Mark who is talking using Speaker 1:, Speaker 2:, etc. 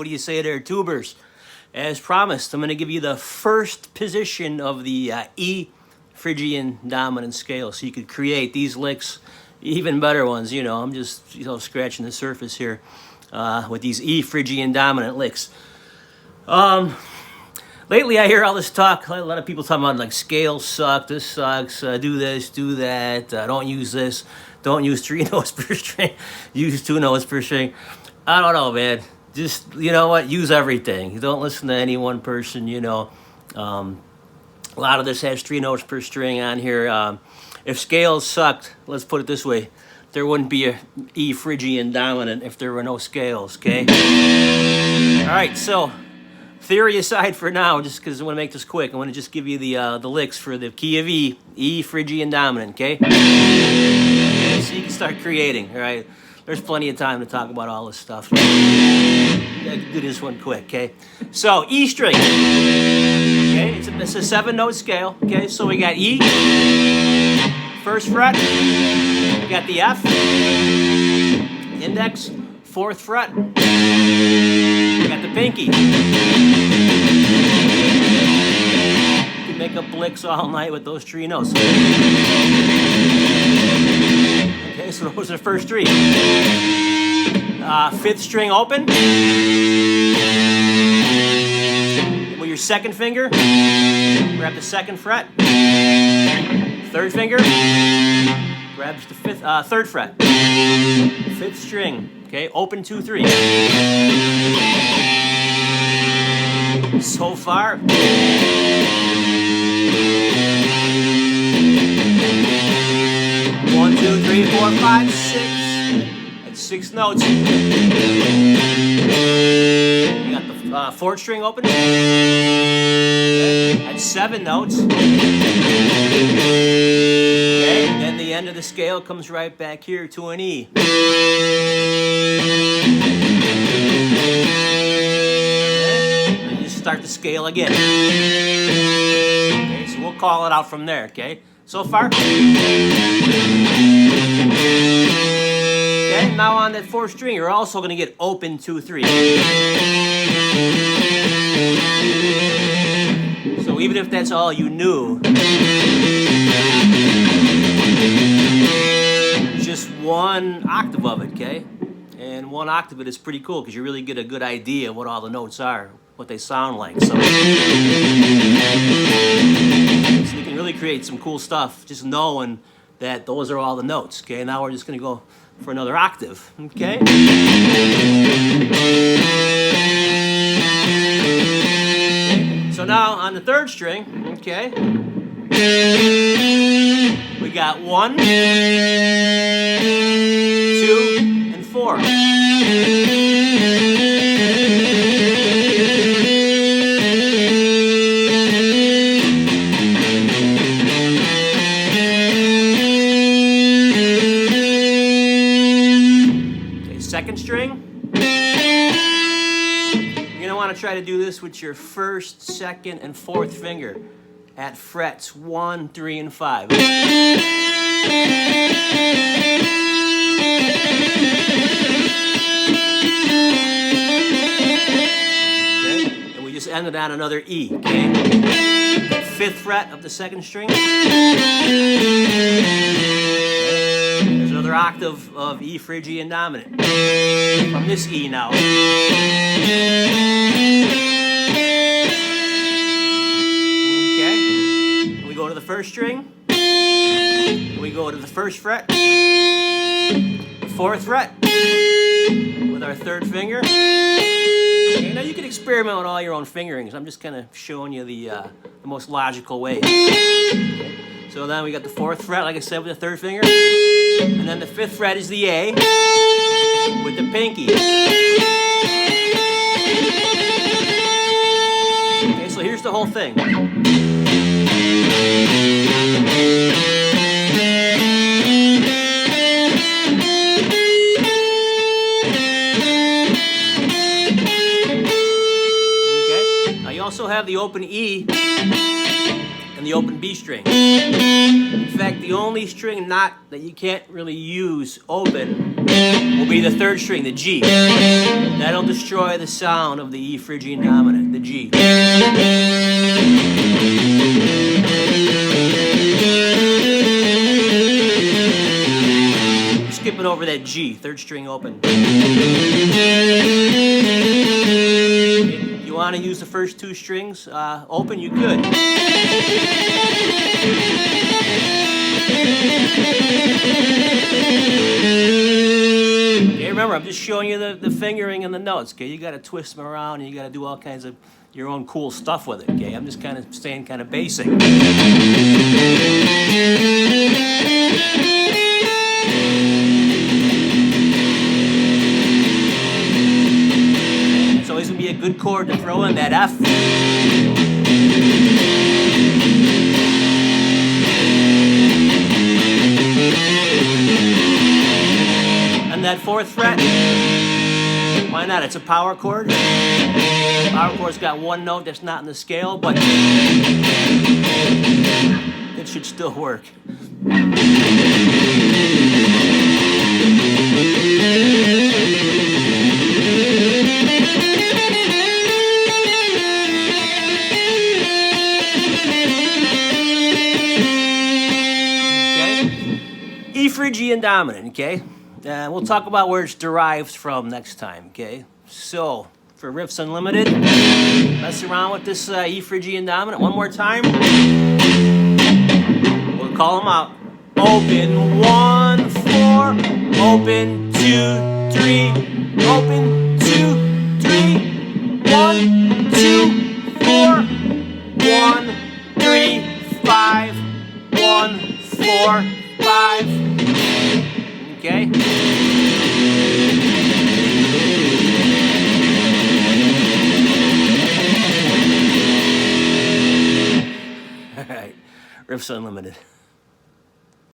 Speaker 1: What do you say there, tubers? As promised, I'm going to give you the first position of the E Phrygian dominant scale, so you could create these licks, even better ones. You know, I'm just scratching the surface here with these E Phrygian dominant licks. Lately, I hear all this talk. A lot of people talking about like scales suck. This sucks. Do this, do that. Don't use this. Don't use 3 notes per string. Use 2 notes per string. I don't know, man. Just, you know what? Use everything. Don't listen to any one person. You know, a lot of this has 3 notes per string on here. If scales sucked, let's put it this way: there wouldn't be a E Phrygian dominant if there were no scales. Okay. All right. So, theory aside for now, just because I want to make this quick, I want to just give you the licks for the key of E Phrygian dominant, okay? So you can start creating, all right? There's plenty of time to talk about all this stuff. I can do this one quick, okay? So, E string, okay? It's a 7-note scale, okay? So we got E, first fret, we got the F, index, 4th fret, we got the pinky. You can make up licks all night with those 3 notes. Okay, so those are the first 3. 5th string open. With your 2nd finger, grab the 2nd fret. 3rd finger grabs the 3rd fret. 5th string. Okay, open 2, 3. So far, 1, 2, 3, 4, 5, 6. That's 6 notes. You got the 4th string open. Okay, that's 7 notes. Okay, then the end of the scale comes right back here to an E. And you start the scale again. Okay, so we'll call it out from there, okay? So far. Okay, now on that 4th string, you're also going to get open 2, 3. So even if that's all you knew, just 1 octave of it, okay? And 1 octave of it is pretty cool because you really get a good idea of what all the notes are, what they sound like. So you can really create some cool stuff just knowing that those are all the notes, okay? Now we're just going to go for another octave, okay? So now on the 3rd string, okay, we got 1, 2, and 4. Okay, 2nd string. You're going to want to try to do this with your 1st, 2nd, and 4th finger at frets 1, 3, and 5. Okay? And we just ended on another E, okay? That 5th fret of the 2nd string. Okay. There's another octave of E Phrygian dominant from this E now. Go to the 1st string, we go to the 1st fret, the 4th fret with our 3rd finger. Okay, now you can experiment with all your own fingerings. I'm just kind of showing you the most logical way. Okay. So then we got the 4th fret, like I said, with the 3rd finger, and then the 5th fret is the A with the pinky. Okay, so here's the whole thing. Also have the open E and the open B string. In fact, the only string that you can't really use open will be the third string, the G. That'll destroy the sound of the E Phrygian dominant, the G. Skipping over that G, third string open. If you want to use the first two strings open, you could. Okay, remember, I'm just showing you the fingering and the notes. Okay, you got to twist them around and you got to do all kinds of your own cool stuff with it. Okay, I'm just kind of staying kind of basic. It's always gonna be a good chord to throw in, that F. That fourth fret, why not? It's a power chord. Power chord's got one note that's not in the scale, but it should still work. Okay. E Phrygian dominant, okay? We'll talk about where it's derived from next time, okay? So, for Riffs Unlimited, mess around with this E Phrygian dominant one more time. We'll call them out. Open 1, 4, open 2, 3, open 2, 3, 1, 2, 4, 1, 3, 5, 1, 4, 5. Okay? All right. Riffs Unlimited.